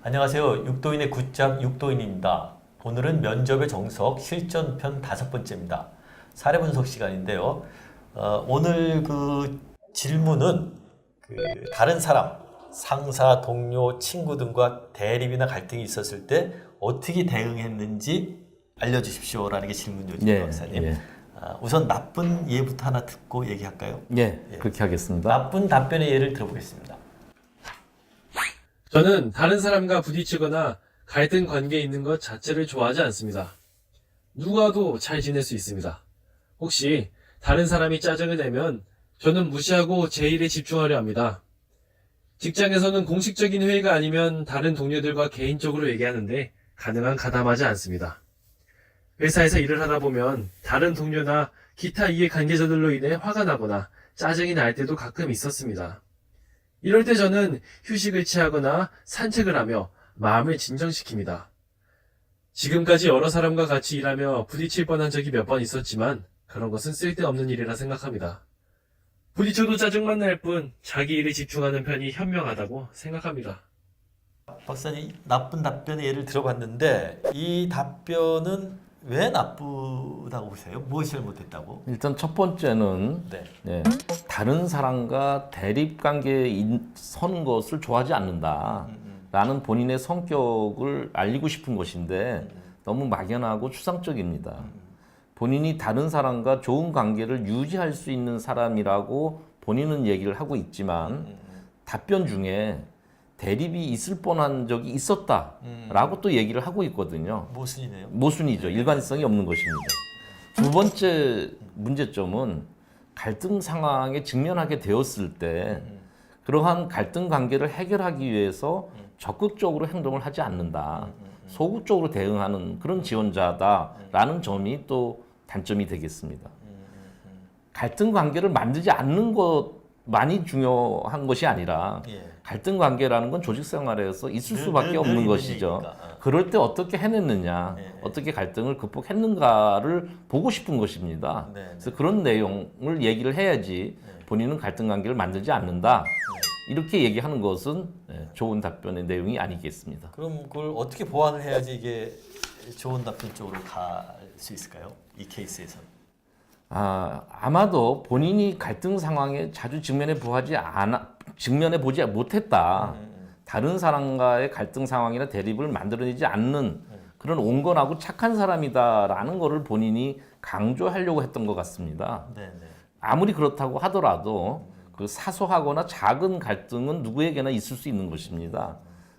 안녕하세요. 육도인의 굿잡 육도인입니다. 오늘은 면접의 정석 실전편 5번째입니다. 사례 분석 시간인데요. 오늘 그 질문은 다른 사람, 상사, 동료, 친구 등과 대립이나 갈등이 있었을 때 어떻게 대응했는지 알려주십시오라는 게 질문이죠, 박사님. 우선 나쁜 예부터 하나 듣고 얘기할까요? 그렇게 하겠습니다. 나쁜 답변의 예를 들어보겠습니다. 저는 다른 사람과 부딪히거나 갈등 관계에 있는 것 자체를 좋아하지 않습니다. 누구와도 잘 지낼 수 있습니다. 혹시 다른 사람이 짜증을 내면 저는 무시하고 제 일에 집중하려 합니다. 직장에서는 공식적인 회의가 아니면 다른 동료들과 개인적으로 얘기하는데 가능한 가담하지 않습니다. 회사에서 일을 하다 보면 다른 동료나 기타 이해 관계자들로 인해 화가 나거나 짜증이 날 때도 가끔 있었습니다. 이럴 때 저는 휴식을 취하거나 산책을 하며 마음을 진정시킵니다. 지금까지 여러 사람과 같이 일하며 부딪힐 뻔한 적이 몇 번 있었지만 그런 것은 쓸데없는 일이라 생각합니다. 부딪혀도 짜증만 날 뿐 자기 일에 집중하는 편이 현명하다고 생각합니다. 박사님, 나쁜 답변의 예를 들어봤는데 이 답변은 왜 나쁘다고 보세요? 무엇이 잘못했다고? 일단 첫 번째는 다른 사람과 대립 관계에 서는 것을 좋아하지 않는다 라는 본인의 성격을 알리고 싶은 것인데 너무 막연하고 추상적입니다. 본인이 다른 사람과 좋은 관계를 유지할 수 있는 사람이라고 본인은 얘기를 하고 있지만 답변 중에 대립이 있을 뻔한 적이 있었다라고 또 얘기를 하고 있거든요. 모순이네요. 모순이죠. 일관성이 없는 것입니다. 두 번째 문제점은 갈등 상황에 직면하게 되었을 때 그러한 갈등 관계를 해결하기 위해서 적극적으로 행동을 하지 않는다. 소극적으로 대응하는 그런 지원자다라는 점이 또 단점이 되겠습니다. 갈등 관계를 만들지 않는 것만이 중요한 것이 아니라 갈등 관계라는 건 조직 생활에서 있을 수밖에 없는 것이죠. 그럴 때 어떻게 해냈느냐, 어떻게 갈등을 극복했는가를 보고 싶은 것입니다. 그래서 그런 내용을 얘기를 해야지 본인은 갈등 관계를 만들지 않는다. 이렇게 얘기하는 것은 좋은 답변의 내용이 아니겠습니다. 그럼 그걸 어떻게 보완을 해야지 이게 좋은 답변 쪽으로 갈 수 있을까요? 이 케이스에서는. 아마도 본인이 갈등 상황에 자주 직면해 보지 못했다. 다른 사람과의 갈등 상황이나 대립을 만들어내지 않는 그런 온건하고 착한 사람이다라는 것을 본인이 강조하려고 했던 것 같습니다. 아무리 그렇다고 하더라도 그 사소하거나 작은 갈등은 누구에게나 있을 수 있는 것입니다.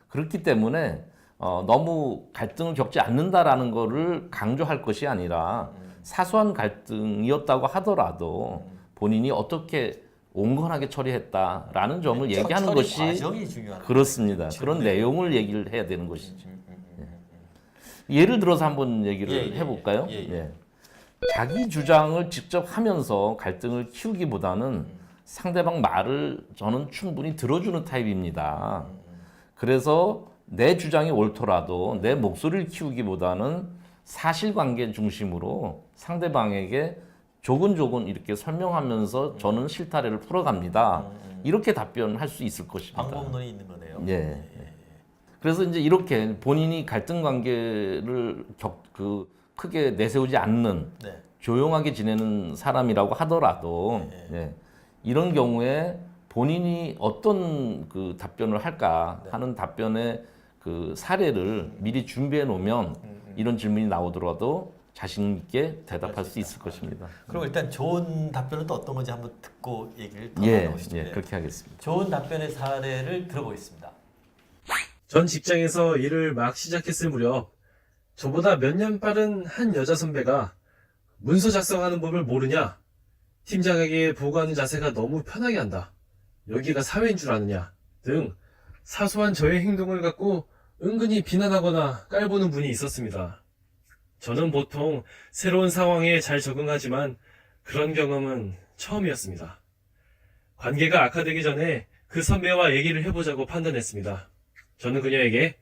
그렇기 때문에 너무 갈등을 겪지 않는다라는 것을 강조할 것이 아니라 사소한 갈등이었다고 하더라도 본인이 어떻게 온건하게 처리했다라는 점을 얘기하는 것이 과정이 중요한 그렇습니다. 그런 내용을 얘기를 해야 되는 것이죠. 예를 들어서 한번 얘기를 해볼까요? 자기 주장을 직접 하면서 갈등을 키우기보다는 상대방 말을 저는 충분히 들어주는 타입입니다. 그래서 내 주장이 옳더라도 내 목소리를 키우기보다는 사실관계 중심으로 상대방에게 조근조근 이렇게 설명하면서 저는 실타래를 풀어갑니다. 이렇게 답변할 수 있을 것입니다. 방법론이 있는 거네요. 그래서 이제 이렇게 본인이 갈등 관계를 크게 내세우지 않는 조용하게 지내는 사람이라고 하더라도 이런 경우에 본인이 어떤 그 답변을 할까 하는 답변의 그 사례를 미리 준비해 놓으면 이런 질문이 나오더라도 자신 있게 대답할 수 있을 것입니다. 그럼 일단 좋은 답변은 또 어떤 건지 한번 듣고 얘기를 더 나눠보시죠. 그렇게 하겠습니다. 좋은 답변의 사례를 들어보겠습니다. 전 직장에서 일을 막 시작했을 무렵 저보다 몇 년 빠른 한 여자 선배가 문서 작성하는 법을 모르냐? 팀장에게 보고하는 자세가 너무 편하게 한다. 여기가 사회인 줄 아느냐? 등 사소한 저의 행동을 갖고 은근히 비난하거나 깔보는 분이 있었습니다. 저는 보통 새로운 상황에 잘 적응하지만 그런 경험은 처음이었습니다. 관계가 악화되기 전에 그 선배와 얘기를 해보자고 판단했습니다. 저는 그녀에게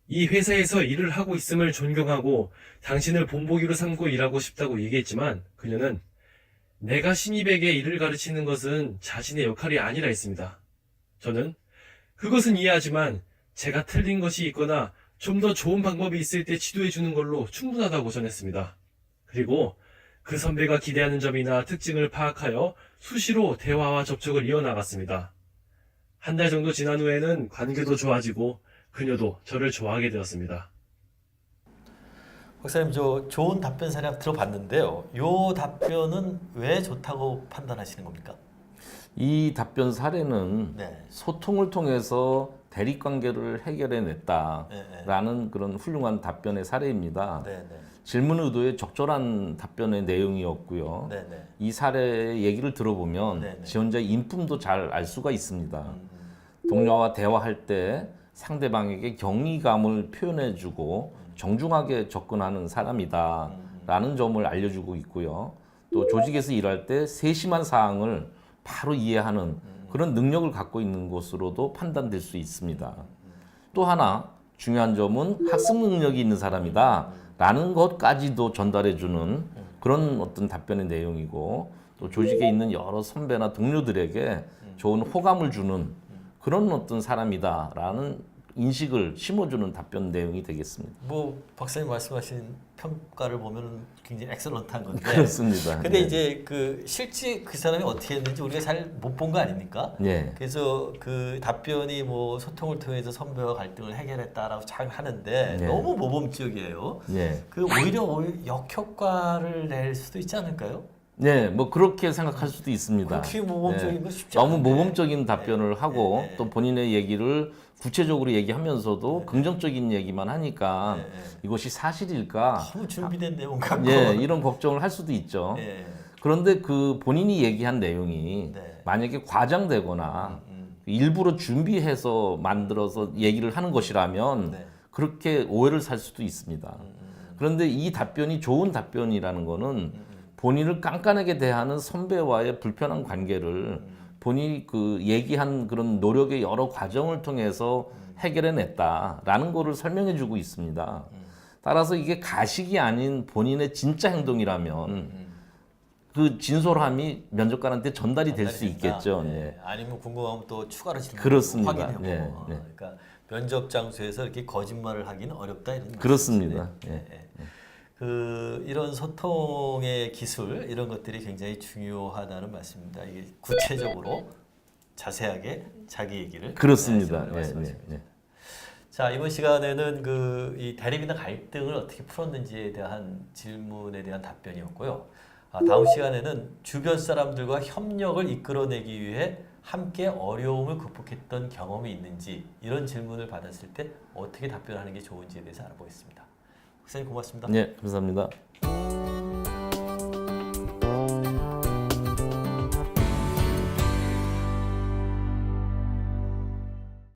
이 회사에서 일을 하고 있음을 존경하고 당신을 본보기로 삼고 일하고 싶다고 얘기했지만 그녀는 내가 신입에게 일을 가르치는 것은 자신의 역할이 아니라 했습니다. 저는 그것은 이해하지만 제가 틀린 것이 있거나 좀 더 좋은 방법이 있을 때 지도해 주는 걸로 충분하다고 전했습니다. 그리고 그 선배가 기대하는 점이나 특징을 파악하여 수시로 대화와 접촉을 이어나갔습니다. 한 달 정도 지난 후에는 관계도 좋아지고 그녀도 저를 좋아하게 되었습니다. 박사님, 저 좋은 답변 사례 들어봤는데요. 요 답변은 왜 좋다고 판단하시는 겁니까? 이 답변 사례는 네. 소통을 통해서 대립 관계를 네, 해결해 네. 냈다라는 그런 훌륭한 답변의 사례입니다. 네, 네. 질문 의도에 적절한 답변의 내용이었고요. 네, 네. 이 사례의 얘기를 들어보면 네, 네. 지원자의 인품도 잘 알 수가 있습니다. 동료와 대화할 때 상대방에게 경이감을 표현해주고 정중하게 접근하는 사람이다라는 점을 알려주고 있고요. 또 조직에서 일할 때 세심한 사항을 바로 이해하는 그런 능력을 갖고 있는 것으로도 판단될 수 있습니다. 또 하나 중요한 점은 학습 능력이 있는 사람이다라는 것까지도 전달해주는 그런 어떤 답변의 내용이고, 또 조직에 있는 여러 선배나 동료들에게 좋은 호감을 주는 그런 어떤 사람이다라는 인식을 심어주는 답변 내용이 되겠습니다. 뭐 박사님 말씀하신 평가를 보면 굉장히 엑셀런트한 건데. 그렇습니다. 근데 네. 이제 그 실제 그 사람이 어떻게 했는지 우리가 잘 못 본 거 아닙니까? 네. 그래서 그 답변이 뭐 소통을 통해서 선배와 갈등을 해결했다라고 잘 하는데 네. 너무 모범적이에요. 네. 그 오히려 역효과를 낼 수도 있지 않을까요? 네, 뭐 그렇게 생각할 수도 있습니다. 그렇게 모범적인 네. 건 쉽지 너무 않은데. 모범적인 답변을 하고 네, 네. 또 본인의 얘기를 구체적으로 얘기하면서도 긍정적인 얘기만 하니까 네, 네. 이것이 사실일까? 너무 준비된 내용 같고. 예, 이런 걱정을 할 수도 있죠. 예. 그런데 그 본인이 얘기한 내용이 네. 만약에 과장되거나 일부러 준비해서 만들어서 얘기를 하는 것이라면 네. 그렇게 오해를 살 수도 있습니다. 그런데 이 답변이 좋은 답변이라는 거는 본인을 깐깐하게 대하는 선배와의 불편한 관계를 본인이 그 얘기한 그런 노력의 여러 과정을 통해서 해결해냈다라는 거를 설명해주고 있습니다. 따라서 이게 가식이 아닌 본인의 진짜 행동이라면 그 진솔함이 면접관한테 전달이 될 수 된다. 있겠죠. 네. 네. 아니면 궁금하면 또 추가로 질문 그렇습니다. 확인하고. 네, 네. 그러니까 면접 장소에서 이렇게 거짓말을 하기는 어렵다 이런 그렇습니다. 말씀이시네요. 예. 네. 그 이런 소통의 기술 이런 것들이 굉장히 중요하다는 말씀입니다. 이게 구체적으로 자세하게 자기 얘기를 그렇습니다. 네, 네, 말씀하십니다. 네, 네. 자, 이번 시간에는 그 이 대립이나 갈등을 어떻게 풀었는지에 대한 질문에 대한 답변이었고요. 다음 시간에는 주변 사람들과 협력을 이끌어내기 위해 함께 어려움을 극복했던 경험이 있는지 이런 질문을 받았을 때 어떻게 답변하는 게 좋은지에 대해서 알아보겠습니다. 박사님 고맙습니다. 네, 감사합니다.